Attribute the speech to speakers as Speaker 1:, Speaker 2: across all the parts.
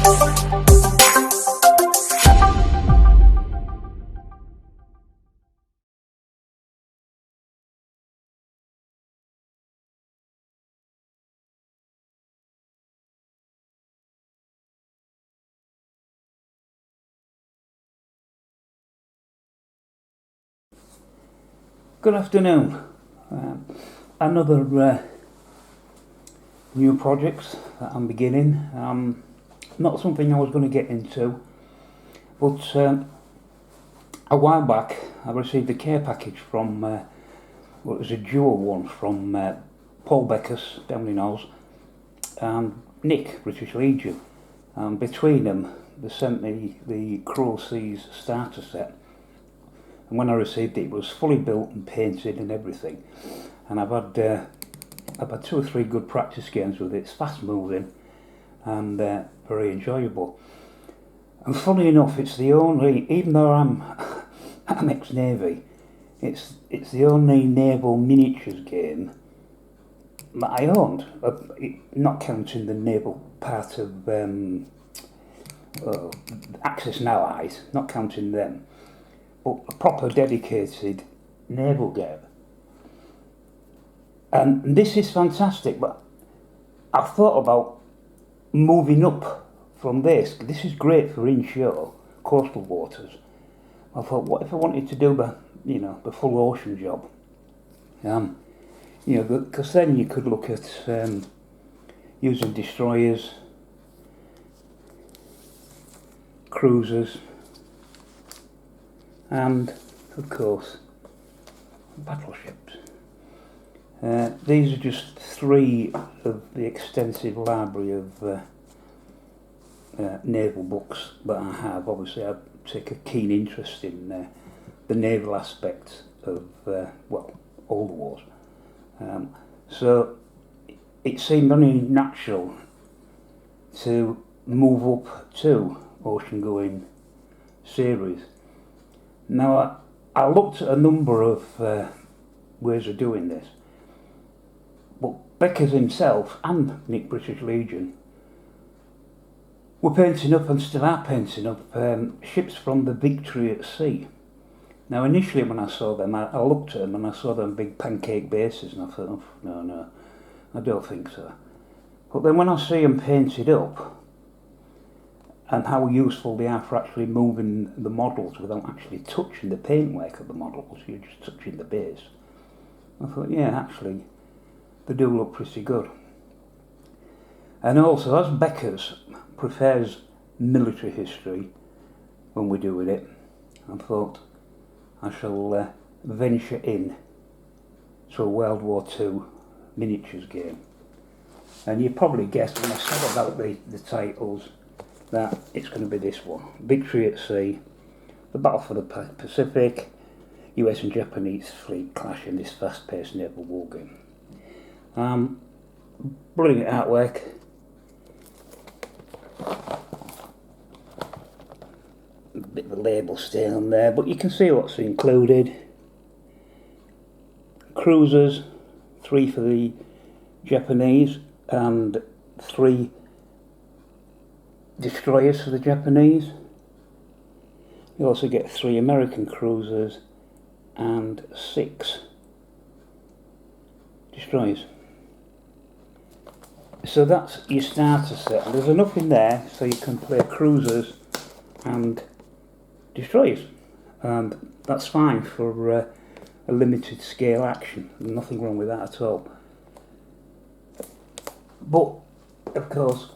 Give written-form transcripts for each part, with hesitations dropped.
Speaker 1: Good afternoon. Another new project that I'm beginning. Not something I was going to get into, but a while back I received a care package from, well, it was a dual one from Paul Becker's down in Oz and Nick, British Legion. Between them, they sent me the Cruel Seas starter set. And when I received it, it was fully built and painted and everything. And I've had 2 or 3 good practice games with it. It's fast moving and very enjoyable. And funny enough, it's the only, even though I'm ex-Navy, it's the only naval miniatures game that I owned, not counting the naval part of Axis and Allies, not counting them. But a proper dedicated naval game. And this is fantastic, but I've thought about moving up from this. This is great for inshore, coastal waters. I thought, what if I wanted to do the full ocean job? Because then you could look at using destroyers, cruisers, and of course battleships. These are just 3 of the extensive library of naval books that I have. Obviously I take a keen interest in the naval aspect of all the wars. So it seemed only natural to move up to ocean going series. Now, I looked at a number of ways of doing this, but Beckers himself and Nick British Legion were painting up and still are painting up ships from the Victory at sea. Now, initially when I saw them, I looked at them and I saw them big pancake bases and I thought, oh, no, I don't think so. But then when I see them painted up, and how useful they are for actually moving the models without actually touching the paintwork of the models, you're just touching the base. I thought, yeah, actually, they do look pretty good. And also, as Beckers prefers military history when we're doing it, I thought I shall venture in to a World War II miniatures game. And you probably guessed when I said about the titles that it's going to be this one. Victory at Sea, the Battle for the Pacific, US and Japanese fleet clash in this fast-paced naval war game. Brilliant artwork. A bit of a label stain on there, but you can see what's included. Cruisers, 3 for the Japanese and 3 destroyers for the Japanese. You also get 3 American cruisers and 6 destroyers. So that's your starter set. There's enough in there so you can play cruisers and destroyers, and that's fine for a limited scale action. Nothing wrong with that at all. But of course,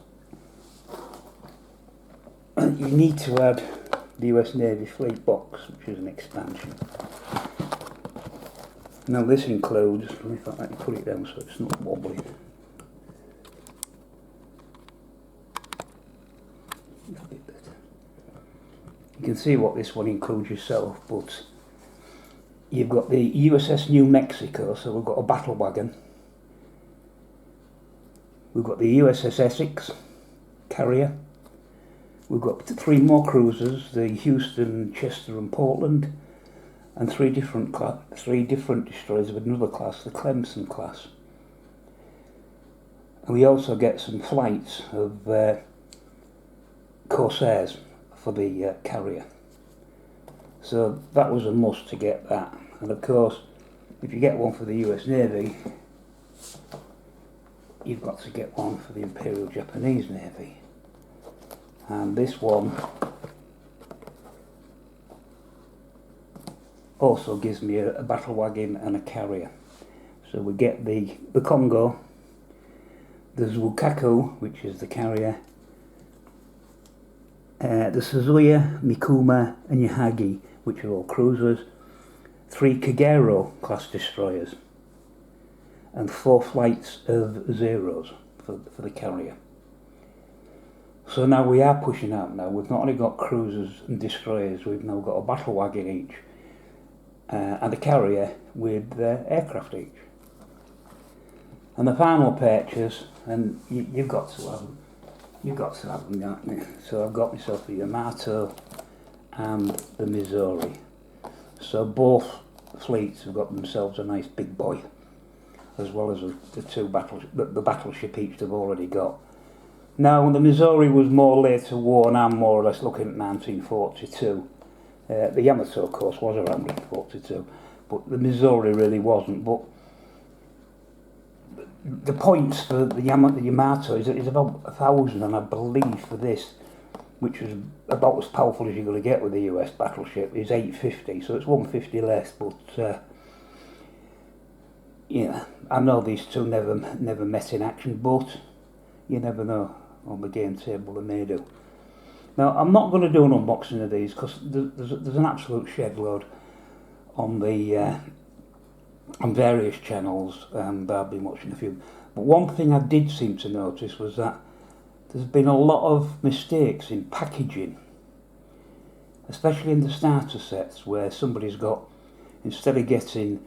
Speaker 1: you need to add the US Navy Fleet box, which is an expansion. Now this includes, in fact I can put it down so it's not wobbly. You can see what this one includes yourself, but you've got the USS New Mexico, so we've got a battle wagon. We've got the USS Essex carrier. We've got 3 more cruisers, the Houston, Chester and Portland, and 3 different destroyers of another class, the Clemson class. And we also get some flights of Corsairs for the carrier. So that was a must to get that. And of course, if you get one for the US Navy, you've got to get one for the Imperial Japanese Navy. And this one also gives me a battle wagon and a carrier. So we get the Congo, the Zukaku, which is the carrier, the Suzuya, Mikuma and Yahagi, which are all cruisers, 3 Kagero class destroyers, and 4 flights of Zeros for the carrier. So now we are pushing out now. We've not only got cruisers and destroyers, we've now got a battle wagon each, and a carrier with aircraft each. And the final purchase, and you've got to have them. You've got to have them, haven't you? So I've got myself the Yamato and the Missouri. So both fleets have got themselves a nice big boy, as well as the two the battleship each they've already got. Now the Missouri was more later war, and I'm more or less looking at 1942. The Yamato, of course, was around 1942, but the Missouri really wasn't. But the points for the Yamato is about 1,000, and I believe for this, which was about as powerful as you're going to get with a US battleship, is 850, so it's 150 less. But yeah, I know these two never met in action, but you never know. On the game table they may do. Now I'm not going to do an unboxing of these because there's an absolute shed load on the on various channels, and I've been watching a few. But one thing I did seem to notice was that there's been a lot of mistakes in packaging, especially in the starter sets, where somebody's got, instead of getting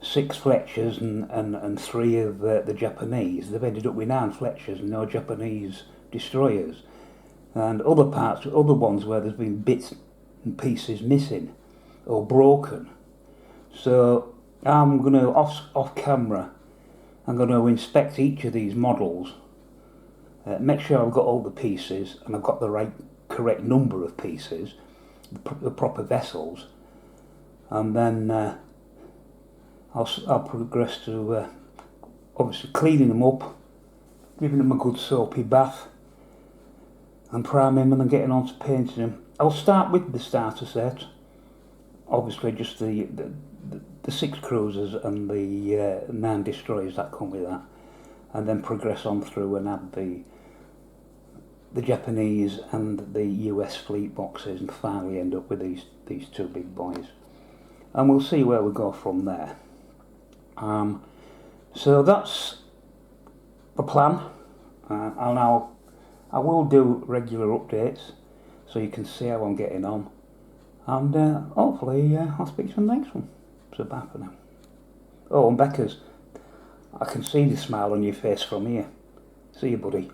Speaker 1: 6 Fletchers and 3 of the Japanese, they've ended up with 9 Fletchers and no Japanese destroyers, and other ones where there's been bits and pieces missing or broken. So I'm going to, off camera, I'm going to inspect each of these models, make sure I've got all the pieces and I've got the correct number of pieces, the proper vessels, and then I'll progress to obviously cleaning them up, giving them a good soapy bath, and priming them and getting on to painting them. I'll start with the starter set, obviously just the 6 cruisers and the 9 destroyers that come with that, and then progress on through and add the Japanese and the US fleet boxes, and finally end up with these 2 big boys. And we'll see where we go from there. So that's the plan, and I will do regular updates so you can see how I'm getting on, and hopefully I'll speak to you in the next one. So bye for now. Oh, and Becca's, I can see the smile on your face from here. See you, buddy.